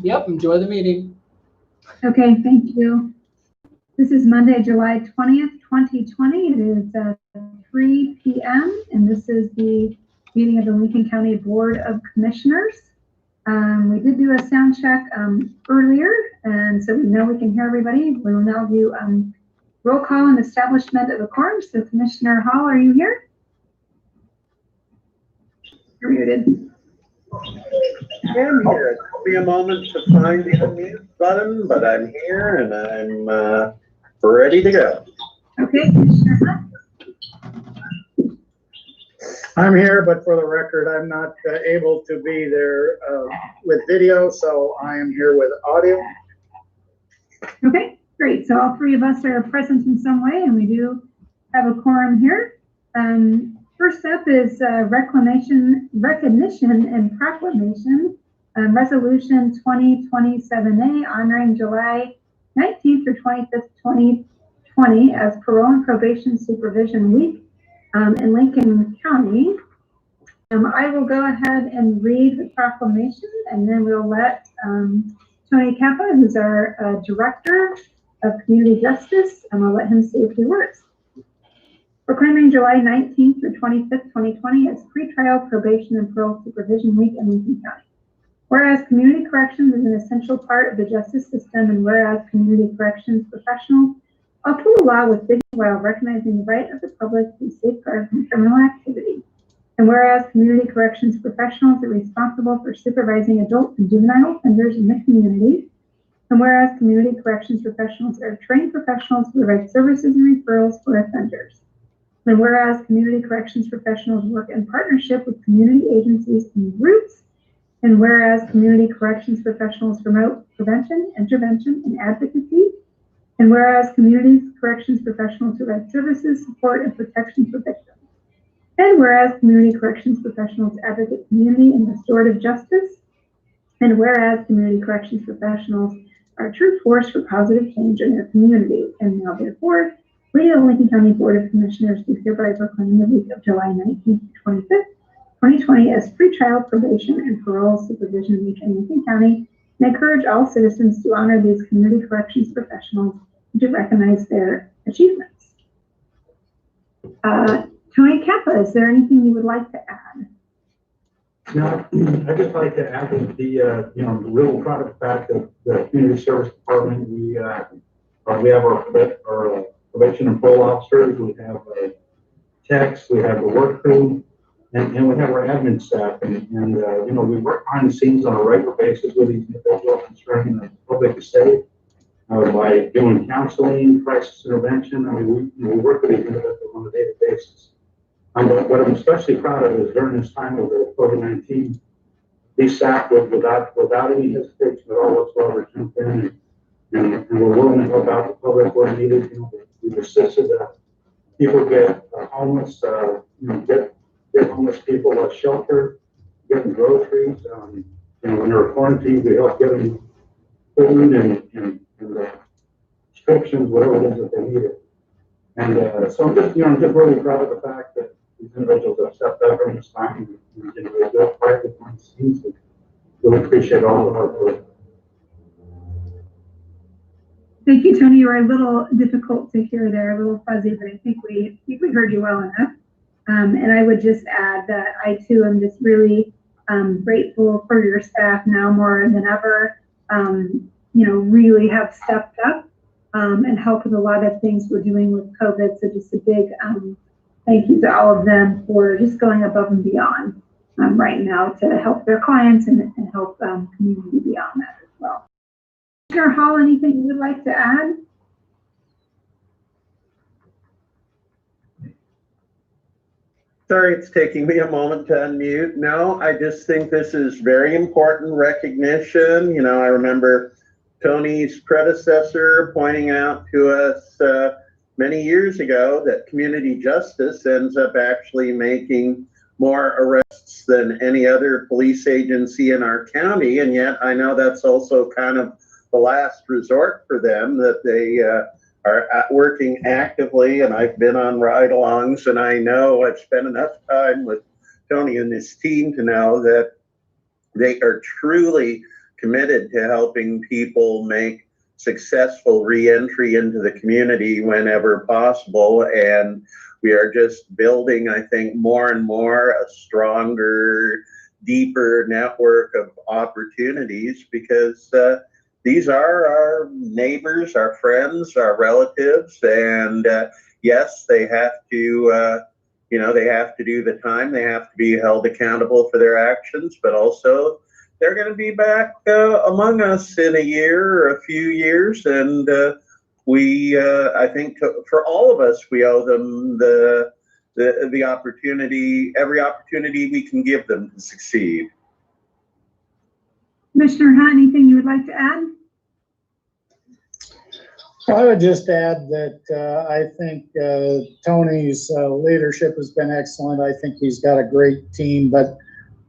Yep, enjoy the meeting. Okay, thank you. This is Monday, July 20th, 2020. It is 3 p.m. and this is the meeting of the Lincoln County Board of Commissioners. We did do a sound check earlier, and so we know we can hear everybody. We will now do roll call and establishment of a quorum. So Commissioner Hall, are you here? You're muted. I'm here. It took me a moment to find the unmute button, but I'm here and I'm ready to go. Okay, Commissioner Hunt. I'm here, but for the record, I'm not able to be there with video, so I am here with audio. Okay, great. So all three of us are present in some way, and we do have a quorum here. First up is recognition and proclamation, Resolution 2027A, honoring July 19th through 25th, 2020 as Parole and Probation Supervision Week in Lincoln County. I will go ahead and read the proclamation, and then we'll let Tony Kappa, who's our Director of Community Justice, and I'll let him say a few words. Proclaiming July 19th through 25th, 2020 as Pretrial Probation and Parole Supervision Week in Lincoln County. Whereas community corrections is an essential part of the justice system, and whereas community corrections professionals uphold the law with dignity while recognizing the right of the public to be safeguarded from criminal activity. And whereas community corrections professionals are responsible for supervising adult and juvenile offenders in the community. And whereas community corrections professionals are trained professionals who provide services and referrals for offenders. And whereas community corrections professionals work in partnership with community agencies and groups. And whereas community corrections professionals promote prevention, intervention, and advocacy. And whereas community corrections professionals provide services, support, and protection for victims. And whereas community corrections professionals advocate community and restorative justice. And whereas community corrections professionals are a true force for positive change in their community. And now therefore, we, the Lincoln County Board of Commissioners, do hereby proclaim the week of July 19th to 25th, 2020 as Pretrial Probation and Parole Supervision Week in Lincoln County, and encourage all citizens to honor these community corrections professionals and to recognize their achievements. Tony Kappa, is there anything you would like to add? No, I'd just like to add that the real proud of the fact that the Community Service Department, we have our probation and parole officers, we have techs, we have the work crew, and we have our admin staff, and we work behind the scenes on a regular basis with these individuals ensuring the public is safe by doing counseling, crisis intervention. I mean, we work with these individuals on a daily basis. But what I'm especially proud of is during this time of the COVID-19, these staff without any hesitation at all whatsoever jumped in and we're willing to help out the public where needed. We've assisted people get homeless, get homeless people a shelter, getting groceries. When they're quarantined, we help get them food and prescriptions, whatever it is that they needed. And so I'm just really proud of the fact that these individuals have stepped up during this time and really good fight behind the scenes. We really appreciate all of our work. Thank you, Tony. You were a little difficult to hear there, a little fuzzy, but I think we heard you well enough. And I would just add that I too am just really grateful for your staff now more than ever. Really have stepped up and helped with a lot of things we're doing with COVID. So just a big thank you to all of them for just going above and beyond right now to help their clients and help community beyond that as well. Commissioner Hall, anything you would like to add? Sorry, it's taking me a moment to unmute. No, I just think this is very important recognition. I remember Tony's predecessor pointing out to us many years ago that community justice ends up actually making more arrests than any other police agency in our county. And yet I know that's also kind of the last resort for them, that they are working actively. And I've been on ride-alongs, and I know I've spent enough time with Tony and his team to know that they are truly committed to helping people make successful reentry into the community whenever possible. And we are just building, I think, more and more a stronger, deeper network of opportunities, because these are our neighbors, our friends, our relatives, and yes, they have to, they have to do the time. They have to be held accountable for their actions, but also they're going to be back among us in a year or a few years, and I think for all of us, we owe them the opportunity, every opportunity we can give them to succeed. Commissioner Hunt, anything you would like to add? I would just add that I think Tony's leadership has been excellent. I think he's got a great team, but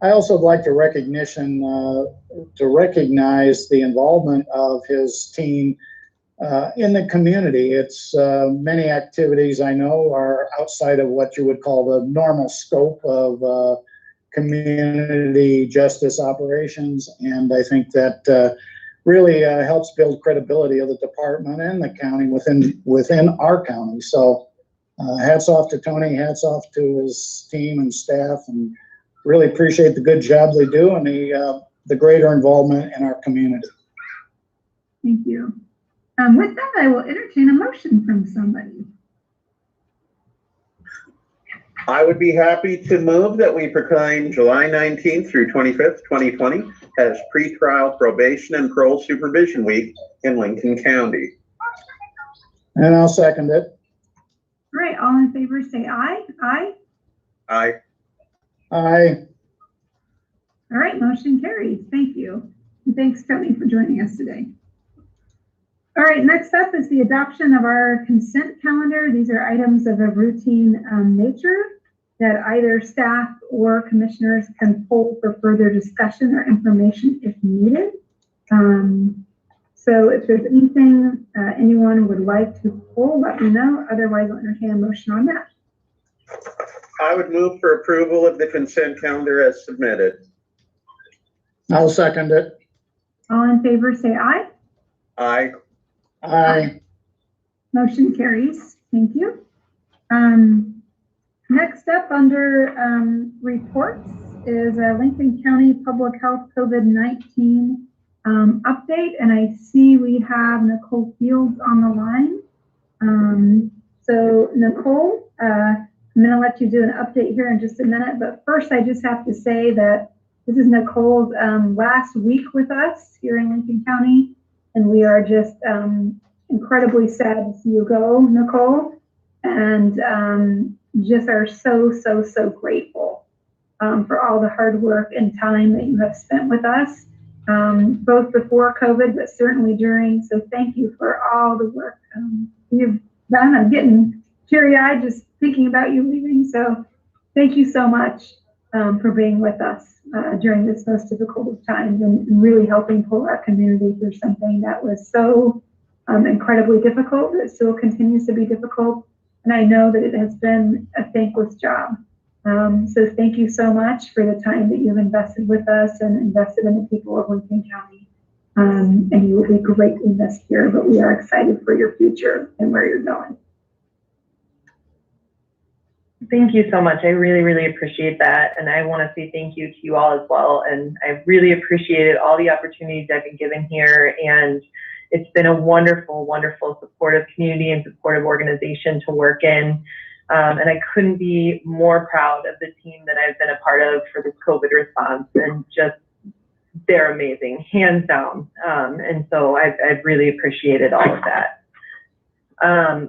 I also would like to recognize the involvement of his team in the community. It's many activities I know are outside of what you would call the normal scope of community justice operations, and I think that really helps build credibility of the department and the county within our county. So hats off to Tony, hats off to his team and staff, and really appreciate the good job they do and the greater involvement in our community. Thank you. With that, I will entertain a motion from somebody. I would be happy to move that we proclaim July 19th through 25th, 2020 as pretrial probation and parole supervision week in Lincoln County. And I'll second it. All right, all in favor say aye. Aye. Aye. Aye. All right, motion carries. Thank you. And thanks, Tony, for joining us today. All right, next up is the adoption of our consent calendar. These are items of a routine nature that either staff or commissioners can pull for further discussion or information if needed. So if there's anything anyone would like to pull, let me know. Otherwise, I'll entertain a motion on that. I would move for approval of the consent calendar as submitted. I'll second it. All in favor say aye. Aye. Aye. Motion carries. Thank you. Next up under reports is a Lincoln County Public Health COVID-19 update, and I see we have Nicole Fields on the line. So Nicole, I'm going to let you do an update here in just a minute, but first I just have to say that this is Nicole's last week with us here in Lincoln County, and we are just incredibly sad to see you go, Nicole, and just are so grateful for all the hard work and time that you have spent with us, both before COVID, but certainly during. So thank you for all the work you've done. I'm getting teary-eyed just thinking about you leaving. So thank you so much for being with us during this most difficult of times and really helping pull our community through something that was so incredibly difficult. It still continues to be difficult. And I know that it has been a thankless job. So thank you so much for the time that you've invested with us and invested in the people of Lincoln County. And you will be greatly missed here, but we are excited for your future and where you're going. Thank you so much. I really appreciate that. And I want to say thank you to you all as well. And I really appreciated all the opportunities I've been given here. And it's been a wonderful supportive community and supportive organization to work in. And I couldn't be more proud of the team that I've been a part of for this COVID response, and just, they're amazing, hands down. And so I've really appreciated all of that.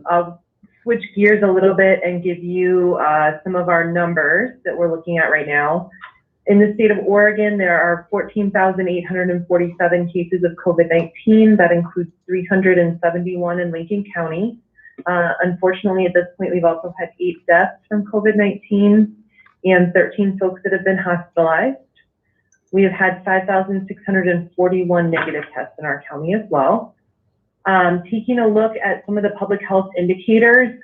I'll switch gears a little bit and give you some of our numbers that we're looking at right now. In the state of Oregon, there are 14,847 cases of COVID-19. That includes 371 in Lincoln County. Unfortunately, at this point, we've also had 8 deaths from COVID-19 and 13 folks that have been hospitalized. We have had 5,641 negative tests in our county as well. Taking a look at some of the public health indicators,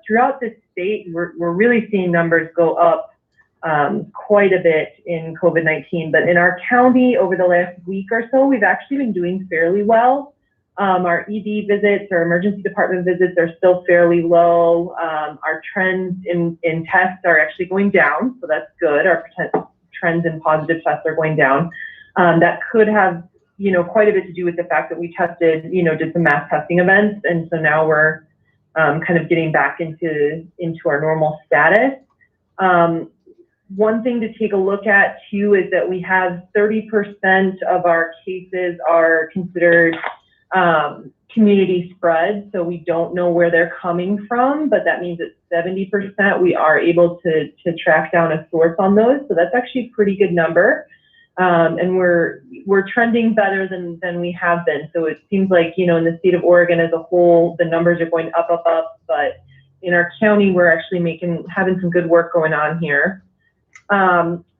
throughout the state, we're really seeing numbers go up quite a bit in COVID-19. But in our county over the last week or so, we've actually been doing fairly well. Our ED visits or emergency department visits are still fairly low. Our trends in tests are actually going down, so that's good. Our trends in positive tests are going down. That could have, quite a bit to do with the fact that we tested, did some mass testing events, and so now we're kind of getting back into our normal status. One thing to take a look at too is that we have 30% of our cases are considered community spread, so we don't know where they're coming from, but that means that 70% we are able to track down a source on those, so that's actually a pretty good number. And we're trending better than we have been. So it seems like, in the state of Oregon as a whole, the numbers are going up, but in our county, we're actually having some good work going on here.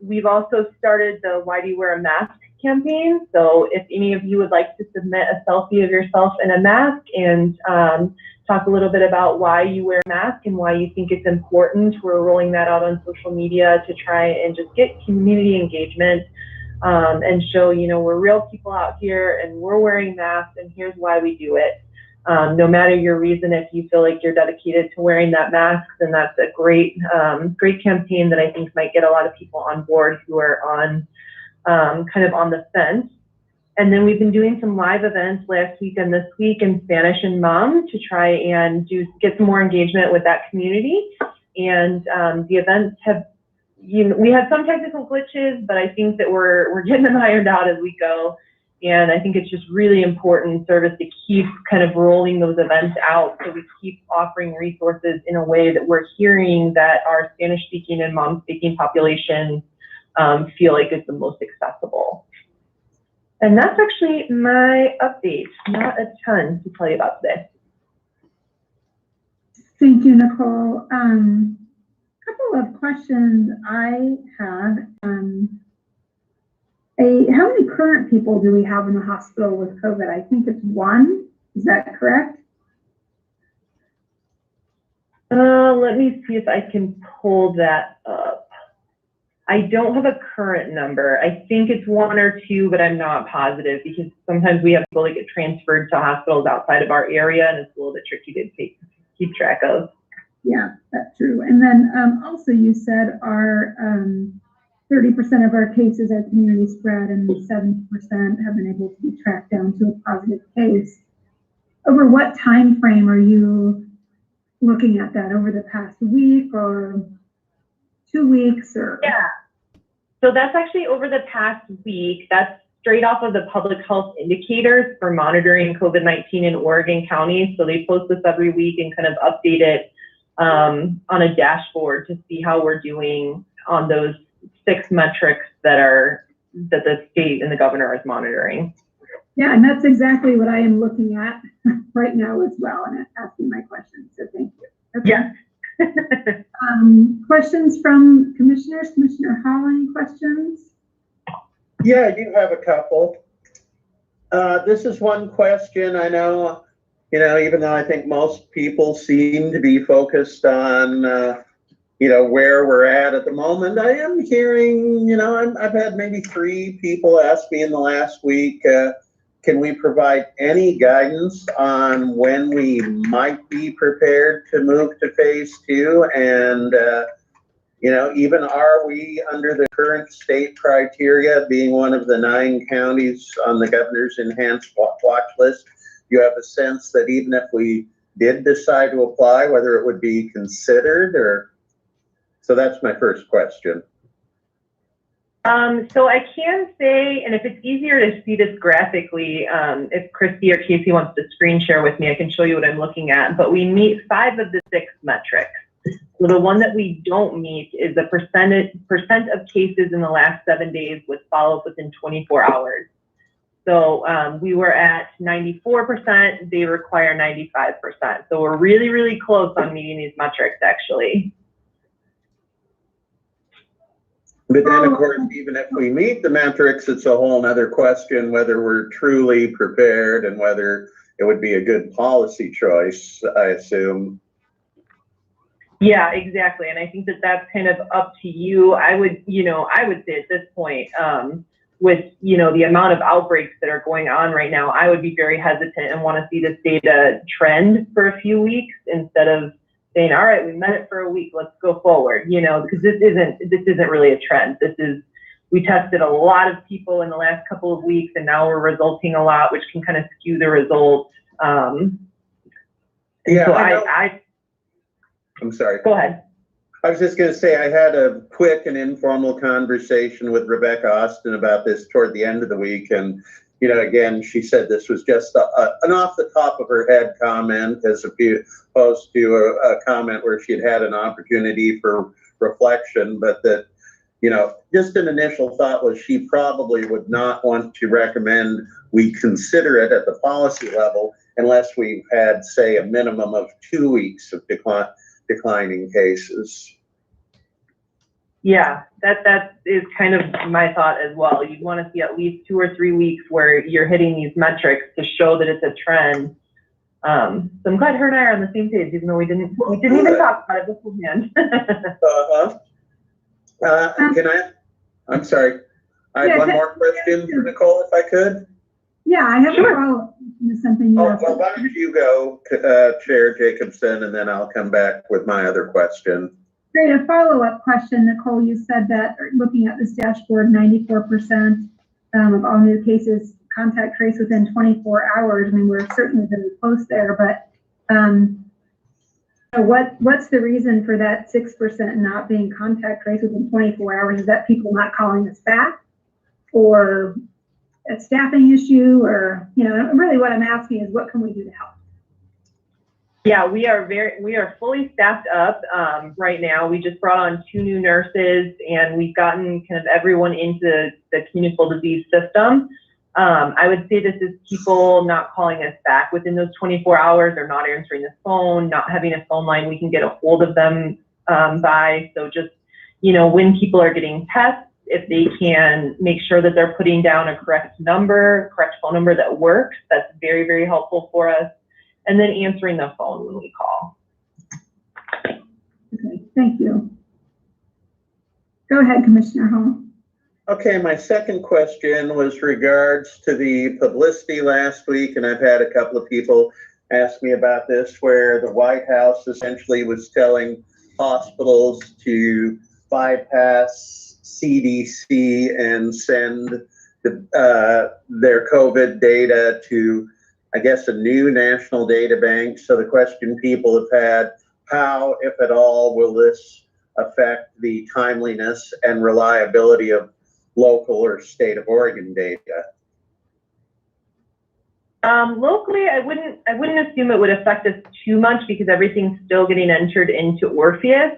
We've also started the Why Do You Wear a Mask campaign. So if any of you would like to submit a selfie of yourself in a mask and talk a little bit about why you wear a mask and why you think it's important, we're rolling that out on social media to try and just get community engagement and show, we're real people out here and we're wearing masks and here's why we do it. No matter your reason, if you feel like you're dedicated to wearing that mask, then that's a great campaign that I think might get a lot of people on board who are on kind of on the fence. And then we've been doing some live events last week and this week in Spanish and Mom to try and get some more engagement with that community. And the events have, we had some technical glitches, but I think that we're getting them ironed out as we go. And I think it's just really important service to keep kind of rolling those events out, so we keep offering resources in a way that we're hearing that our Spanish speaking and Mom speaking population feel like it's the most accessible. And that's actually my update. Not a ton to tell you about today. Thank you, Nicole. Couple of questions I have. How many current people do we have in the hospital with COVID? I think it's one. Is that correct? Let me see if I can pull that up. I don't have a current number. I think it's one or two, but I'm not positive because sometimes we have people that get transferred to hospitals outside of our area, and it's a little bit tricky to keep track of. Yeah, that's true. And then also you said our 30% of our cases are community spread and 70% have been able to be tracked down to a positive case. Over what time frame are you looking at that? Over the past week or 2 weeks or? Yeah, so that's actually over the past week. That's straight off of the public health indicators for monitoring COVID-19 in Oregon County. So they post this every week and kind of update it on a dashboard to see how we're doing on those 6 metrics that the state and the governor is monitoring. Yeah, and that's exactly what I am looking at right now as well, and asking my questions. So thank you. Okay. Yeah. Questions from commissioners? Commissioner Hall, any questions? Yeah, I do have a couple. This is one question. I know, even though I think most people seem to be focused on, where we're at the moment, I am hearing, I've had maybe 3 people ask me in the last week, can we provide any guidance on when we might be prepared to move to phase 2? And, even are we under the current state criteria, being one of the 9 counties on the governor's enhanced watch list? You have a sense that even if we did decide to apply, whether it would be considered or? So that's my first question. So I can say, and if it's easier to see this graphically, if Christy or Casey wants to screen share with me, I can show you what I'm looking at, but we meet 5 of the 6 metrics. So the one that we don't meet is the percent of cases in the last 7 days with follow-up within 24 hours. So we were at 94%, they require 95%. So we're really, really close on meeting these metrics actually. But then, of course, even if we meet the metrics, it's a whole nother question whether we're truly prepared and whether it would be a good policy choice, I assume. Yeah, exactly. And I think that that's kind of up to you. I would say at this point, with, the amount of outbreaks that are going on right now, I would be very hesitant and want to see this data trend for a few weeks instead of saying, all right, we met it for a week, let's go forward, because this isn't really a trend. We tested a lot of people in the last couple of weeks, and now we're resulting a lot, which can kind of skew the results. Yeah, so I'm sorry. Go ahead. I was just going to say, I had a quick and informal conversation with Rebecca Austin about this toward the end of the week. And, again, she said this was just an off the top of her head comment as opposed to a comment where she had an opportunity for reflection, but that, just an initial thought was she probably would not want to recommend we consider it at the policy level unless we've had, say, a minimum of 2 weeks of declining cases. Yeah, that is kind of my thought as well. You'd want to see at least 2 or 3 weeks where you're hitting these metrics to show that it's a trend. So I'm glad her and I are on the same page, even though we didn't even talk about it beforehand. I'm sorry. I have one more question for Nicole, if I could. Yeah, I have a follow-up to something. Well, why don't you go, Chair Jacobson, and then I'll come back with my other question. Great, a follow-up question, Nicole. You said that looking at this dashboard, 94% of all new cases contact trace within 24 hours. I mean, we're certainly very close there, but what's the reason for that 6% not being contact trace within 24 hours? Is that people not calling us back, or a staffing issue, or, really what I'm asking is what can we do to help? Yeah, we are fully staffed up right now. We just brought on 2 new nurses, and we've gotten kind of everyone into the communicable disease system. I would say this is people not calling us back within those 24 hours, or not answering the phone, not having a phone line we can get a hold of them by. So just, when people are getting tests, if they can make sure that they're putting down a correct phone number that works, that's very, very helpful for us. And then answering the phone when we call. Okay, thank you. Go ahead, Commissioner Hall. Okay, my second question was regards to the publicity last week, and I've had a couple of people ask me about this, where the White House essentially was telling hospitals to bypass CDC and send their COVID data to, I guess, a new national data bank. So the question people have had, how, if at all, will this affect the timeliness and reliability of local or state of Oregon data? Locally, I wouldn't assume it would affect us too much because everything's still getting entered into Orpheus.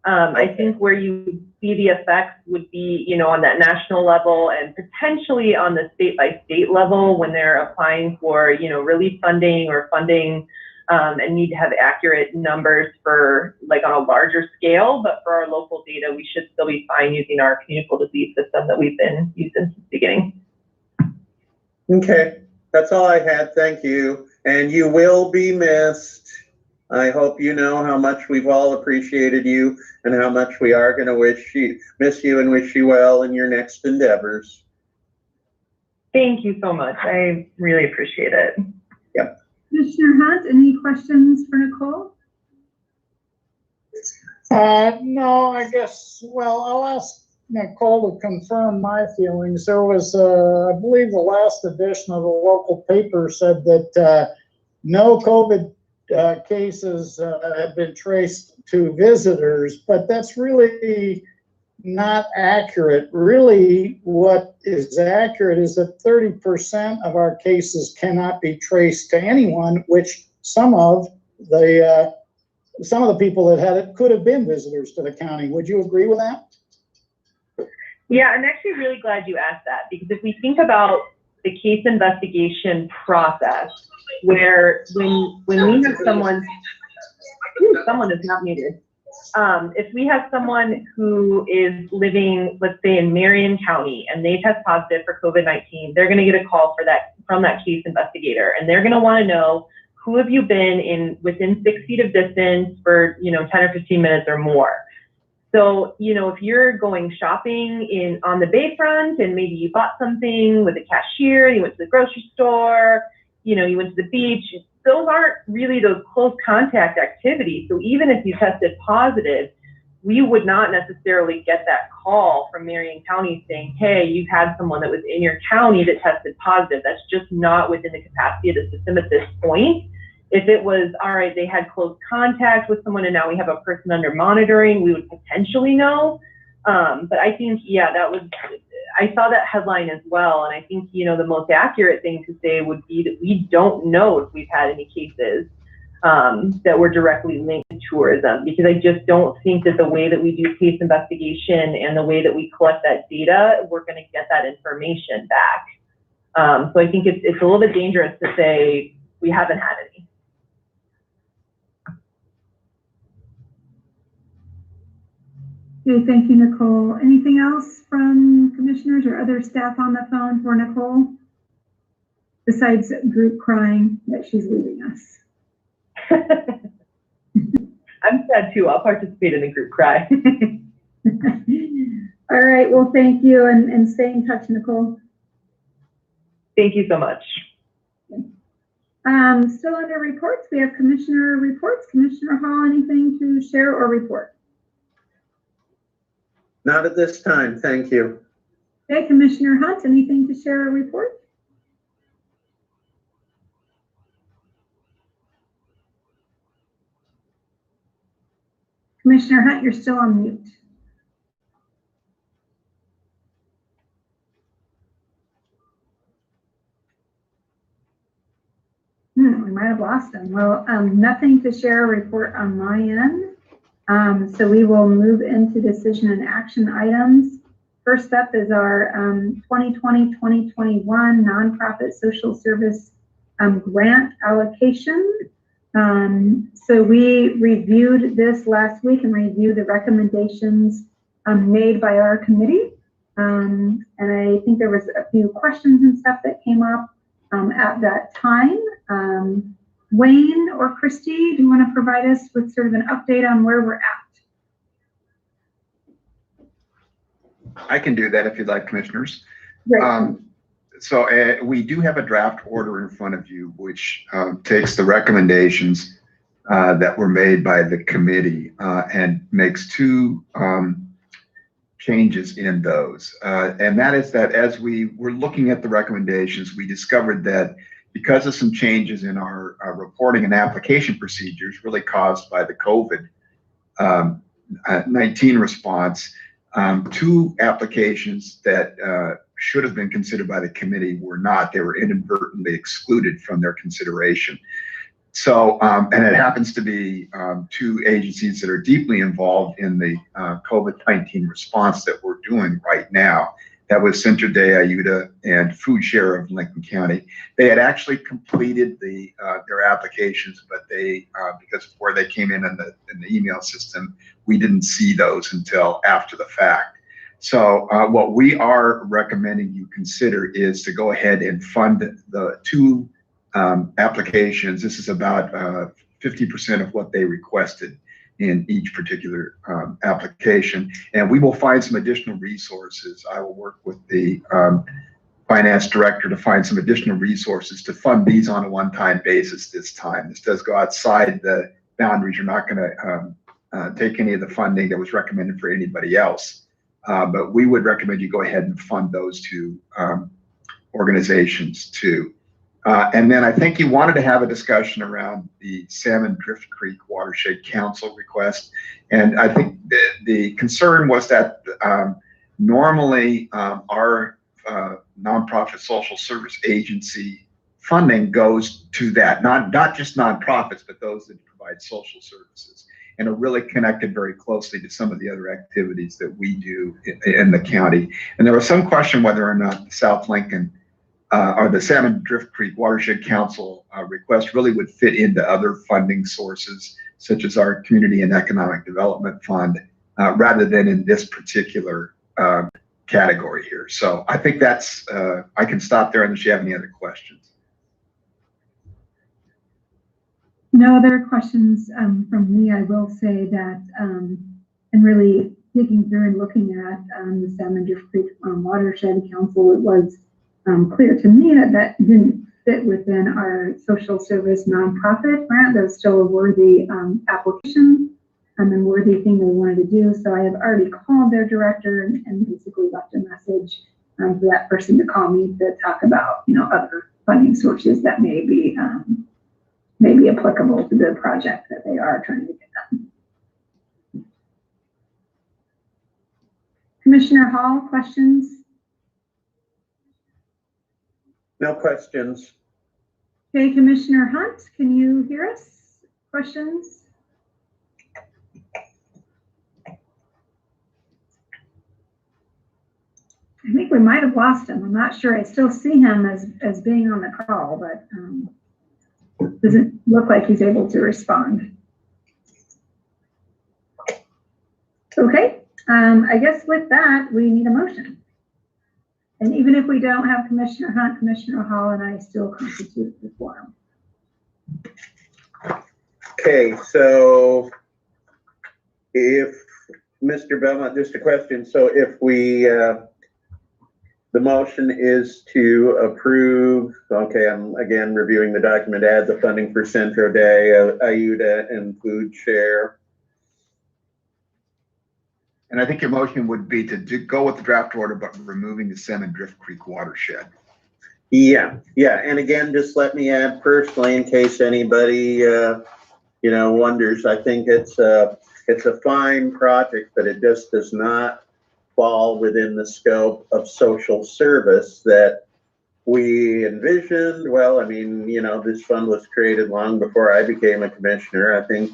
I think where you see the effects would be, on that national level and potentially on the state by state level when they're applying for, relief funding or funding and need to have accurate numbers for like on a larger scale. But for our local data, we should still be fine using our communicable disease system that we've been using since the beginning. Okay, that's all I had. Thank you. And you will be missed. I hope you know how much we've all appreciated you and how much we are going to miss you and wish you well in your next endeavors. Thank you so much. I really appreciate it. Yep. Commissioner Hunt, any questions for Nicole? No, I guess, well, I'll ask Nicole to confirm my feelings. There was, I believe the last edition of the local paper said that no COVID cases have been traced to visitors, but that's really not accurate. Really, what is accurate is that 30% of our cases cannot be traced to anyone, which some of the people that had it could have been visitors to the county. Would you agree with that? Yeah, I'm actually really glad you asked that, because if we think about the case investigation process, where when we have someone is not muted. If we have someone who is living, let's say, in Marion County, and they test positive for COVID-19, they're going to get a call from that case investigator, and they're going to want to know who have you been in within 6 feet of distance for, 10 or 15 minutes or more? So, if you're going shopping on the bayfront and maybe you bought something with a cashier, you went to the grocery store, you went to the beach, those aren't really those close contact activities. So even if you tested positive, we would not necessarily get that call from Marion County saying, hey, you've had someone that was in your county that tested positive. That's just not within the capacity of the system at this point. If it was, all right, they had close contact with someone and now we have a person under monitoring, we would potentially know. But I think, I saw that headline as well. And I think, the most accurate thing to say would be that we don't know if we've had any cases that were directly linked to tourism, because I just don't think that the way that we do case investigation and the way that we collect that data, we're going to get that information back. So I think it's a little bit dangerous to say we haven't had any. Okay, thank you, Nicole. Anything else from commissioners or other staff on the phone for Nicole? Besides group crying that she's leaving us. I'm sad too. I'll participate in the group cry. All right, well, thank you, and stay in touch, Nicole. Thank you so much. Still under reports, we have commissioner reports. Commissioner Hall, anything to share or report? Not at this time, thank you. Okay, Commissioner Hunt, anything to share or report? Commissioner Hunt, you're still on mute. We might have lost him. Well, nothing to share or report on my end. So we will move into decision and action items. First up is our 2020-2021 nonprofit social service grant allocation. So we reviewed this last week and reviewed the recommendations made by our committee. And I think there was a few questions and stuff that came up at that time. Wayne or Christy, do you want to provide us with sort of an update on where we're at? I can do that if you'd like, commissioners. Right. So we do have a draft order in front of you, which takes the recommendations that were made by the committee and makes two changes in those. And that is that as we were looking at the recommendations, we discovered that because of some changes in our reporting and application procedures really caused by the COVID-19 response, two applications that should have been considered by the committee were not. They were inadvertently excluded from their consideration. So, and it happens to be two agencies that are deeply involved in the COVID-19 response that we're doing right now. That was Centro de Ayuda and Food Share of Lincoln County. They had actually completed their applications, but they, because of where they came in the email system, we didn't see those until after the fact. So what we are recommending you consider is to go ahead and fund the two applications. This is about 50% of what they requested in each particular application. And we will find some additional resources. I will work with the finance director to find some additional resources to fund these on a one-time basis this time. This does go outside the boundaries. You're not going to take any of the funding that was recommended for anybody else. But we would recommend you go ahead and fund those two organizations too. And then I think you wanted to have a discussion around the Salmon Drift Creek Watershed Council request. And I think the concern was that normally our nonprofit social service agency funding goes to that, not just nonprofits, but those that provide social services, and are really connected very closely to some of the other activities that we do in the county. And there was some question whether or not the South Lincoln or the Salmon Drift Creek Watershed Council request really would fit into other funding sources, such as our Community and Economic Development Fund, rather than in this particular category here. So I think that's, I can stop there unless you have any other questions. no other questions from me. I will say that and really digging through and looking at the Salmon Drift Creek Watershed Council, it was clear to me that that didn't fit within our social service nonprofit grant. That was still a worthy application and worthy thing they wanted to do. So I have already called their director and basically left a message for that person to call me to talk about, you know, other funding sources that may be applicable to the project that they are trying to get done. Commissioner Hall, questions? No questions. Okay, Commissioner Hunt, can you hear us? Questions? I think we might have lost him. I'm not sure. I still see him as being on the call, but doesn't look like he's able to respond. Okay, I guess with that, we need a motion. And even if we don't have Commissioner Hunt, Commissioner Hall and I still constitute the quorum. Okay, so if Mr. Belmont, just a question. So if we, the motion is to approve, okay, I'm again reviewing the document, add the funding for Centro Day, Ayuda, and Food Share. And I think your motion would be to go with the draft order, but removing the Salmon Drift Creek watershed. Yeah, and again, just let me add personally, in case anybody, you know, wonders, I think it's a fine project, but it just does not fall within the scope of social service that we envisioned. Well, I mean, you know, this fund was created long before I became a commissioner. I think,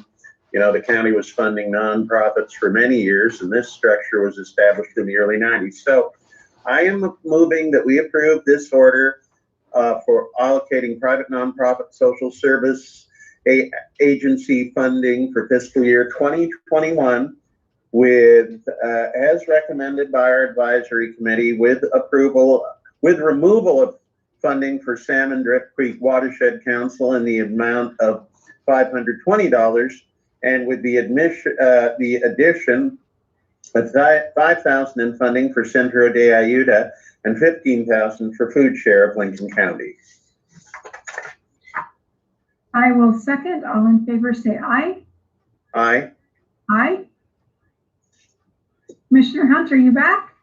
you know, the county was funding nonprofits for many years, and this structure was established in the early 90s. So I am moving that we approve this order for allocating private nonprofit social service agency funding for fiscal year 2021 with, as recommended by our advisory committee, with removal of funding for Salmon Drift Creek Watershed Council in the amount of $520, and with the addition of $5,000 in funding for Centro de Ayuda and $15,000 for Food Share of Lincoln County. I will second. All in favor say aye. Aye. Aye. Commissioner Hunt, are you back?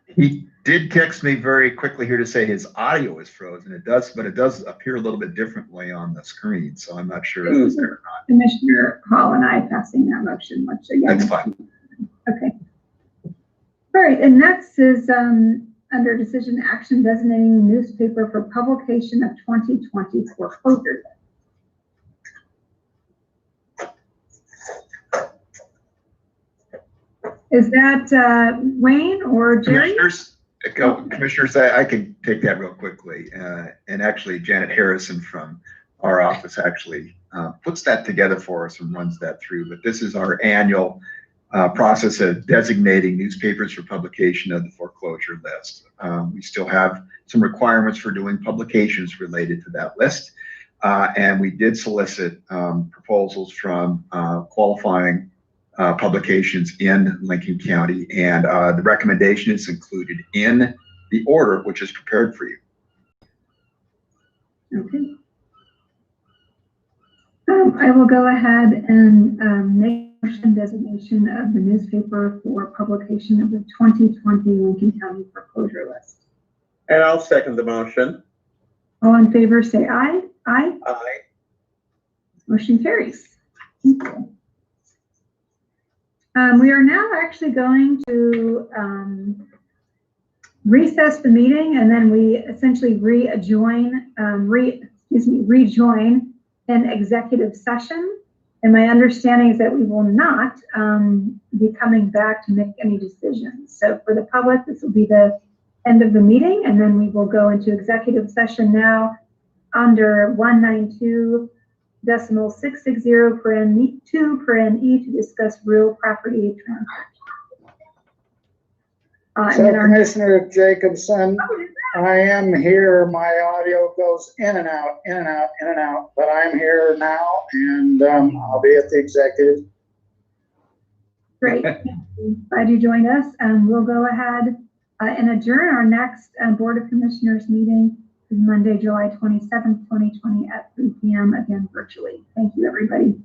He did text me very quickly here to say his audio is frozen. It does, but it does appear a little bit differently on the screen, so I'm not sure if it's there or not. Commissioner Hall and I passing that motion, which again. That's fine. Okay. All right, and next is under decision action designating newspaper for publication of 2020 foreclosure. Is that Wayne or Jerry? Commissioners, I can take that real quickly. And actually, Janet Harrison from our office actually puts that together for us and runs that through. But this is our annual process of designating newspapers for publication of the foreclosure list. We still have some requirements for doing publications related to that list. And we did solicit proposals from qualifying publications in Lincoln County, and the recommendation is included in the order, which is prepared for you. Okay. I will go ahead and make a motion designation of the newspaper for publication of the 2020 Lincoln County foreclosure list. And I'll second the motion. All in favor say aye. Aye. Aye. Motion carries. Thank you. We are now actually going to recess the meeting, and then we essentially rejoin an executive session. And my understanding is that we will not be coming back to make any decisions. So for the public, this will be the end of the meeting, and then we will go into executive session now under 192.660(2) to discuss real property transactions. So Commissioner Jacobson, I am here. My audio goes in and out, in and out, in and out, but I'm here now, and I'll be at the executive. Great. Glad you joined us. We'll go ahead and adjourn. Our next Board of Commissioners meeting is Monday, July 27th, 2020 at 3 p.m. again virtually. Thank you, everybody.